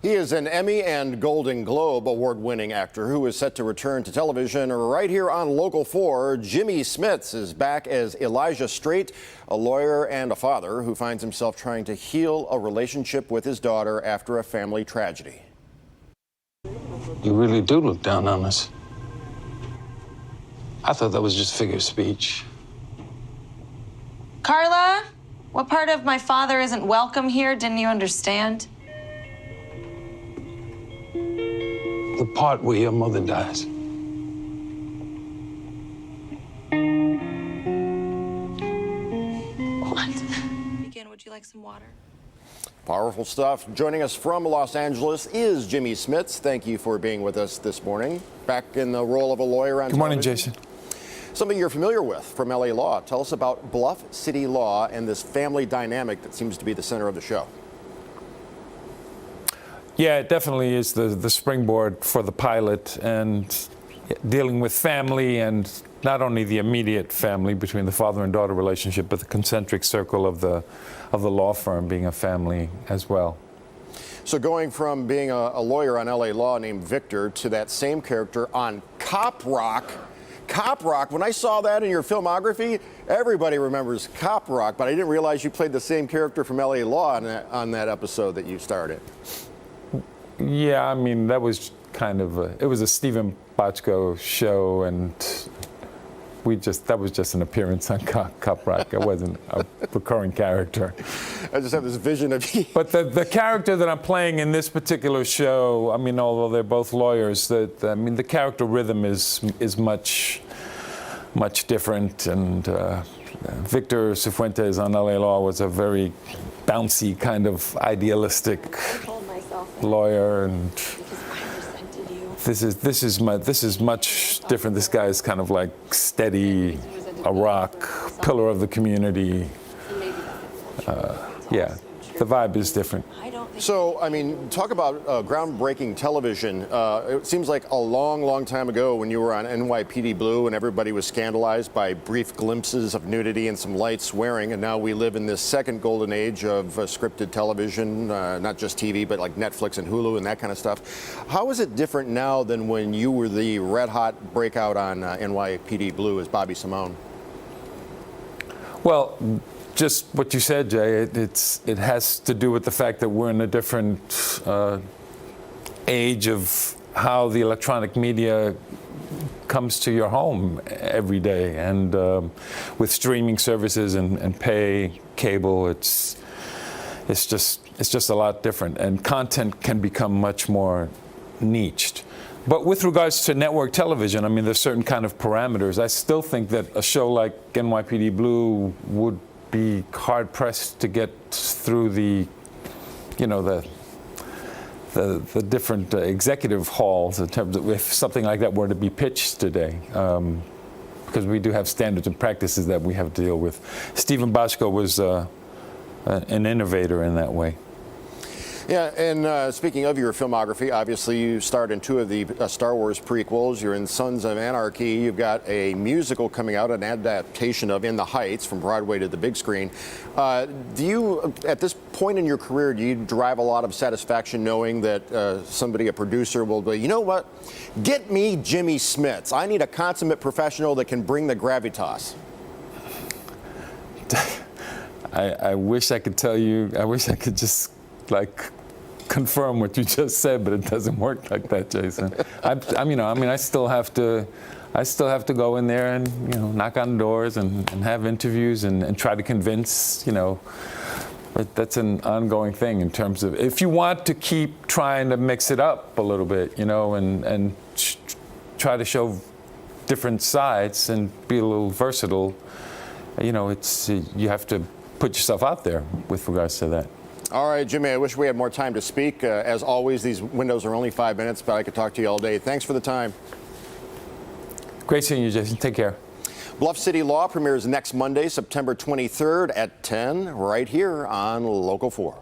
He is an Emmy and Golden Globe award-winning actor who is set to return to television right here on Local 4. Jimmy Smits is back as Elijah Straight, a lawyer and a father who finds himself trying to heal a relationship with his daughter after a family tragedy. You really do look down on us. I thought that was just figure of speech. Carla, what part of my father isn't welcome here didn't you understand? The part where your mother dies. What? Again, would you like some water? Powerful stuff. Joining us from Los Angeles is Jimmy Smits. Thank you for being with us this morning. Back in the role of a lawyer on Good morning, television. Jason. Something you're familiar with from LA Law. Tell us about Bluff City Law and this family dynamic that seems to be the center of the show. Yeah, it definitely is the springboard for the pilot, and dealing with family, and not only the immediate family between the father and daughter relationship, but the concentric circle of the law firm being a family as well. So going from being a lawyer on LA Law named Victor to that same character on Cop Rock. Cop Rock, when I saw that in your filmography, everybody remembers Cop Rock, but I didn't realize you played the same character from LA Law on that episode that you starred in. Yeah, I mean, that was kind of it was a Stephen Bochco show, and that was just an appearance on Cop Rock. It wasn't a recurring character. I just have this vision of you. But the character that I'm playing in this particular show, I mean, although they're both lawyers, the character rhythm is much different. And Victor Cifuentes on LA Law was a very bouncy kind of idealistic lawyer, and this is much different. This guy is kind of like steady, a rock, pillar of the community. Yeah, the vibe is different. So, I mean, talk about groundbreaking television. It seems like a long time ago when you were on NYPD Blue and everybody was scandalized by brief glimpses of nudity and some light swearing, and now we live in this second golden age of scripted television, not just TV, but like Netflix and Hulu and that kind of stuff. How is it different now than when you were the red-hot breakout on NYPD Blue as Bobby Simone? Well, just what you said, Jay, it has to do with the fact that we're in a different age of how the electronic media comes to your home every day, and with streaming services and pay cable, it's just a lot different, and content can become much more niched. But with regards to network television, I mean, there's certain kind of parameters. I still think that a show like NYPD Blue would be hard pressed to get through the different executive halls in terms of if something like that were to be pitched today, because we do have standards and practices that we have to deal with. Stephen Bochco was an innovator in that way. Yeah, and speaking of your filmography, obviously you starred in 2 of the Star Wars prequels. You're in Sons of Anarchy. You've got a musical coming out, an adaptation of In the Heights from Broadway to the big screen. Do you, at this point in your career, do you derive a lot of satisfaction knowing that a producer will be, you know what, get me Jimmy Smits. I need a consummate professional that can bring the gravitas. I wish I could tell you, I wish I could just confirm what you just said, but it doesn't work like that, Jason. I still have to go in there and knock on doors and have interviews and try to convince. But that's an ongoing thing in terms of if you want to keep trying to mix it up a little bit, and try to show different sides and be a little versatile. You have to put yourself out there with regards to that. All right, Jimmy, I wish we had more time to speak. As always, these windows are only 5 minutes, but I could talk to you all day. Thanks for the time. Great seeing you, Jason. Take care. Bluff City Law premieres next Monday, September 23rd at 10, right here on Local 4.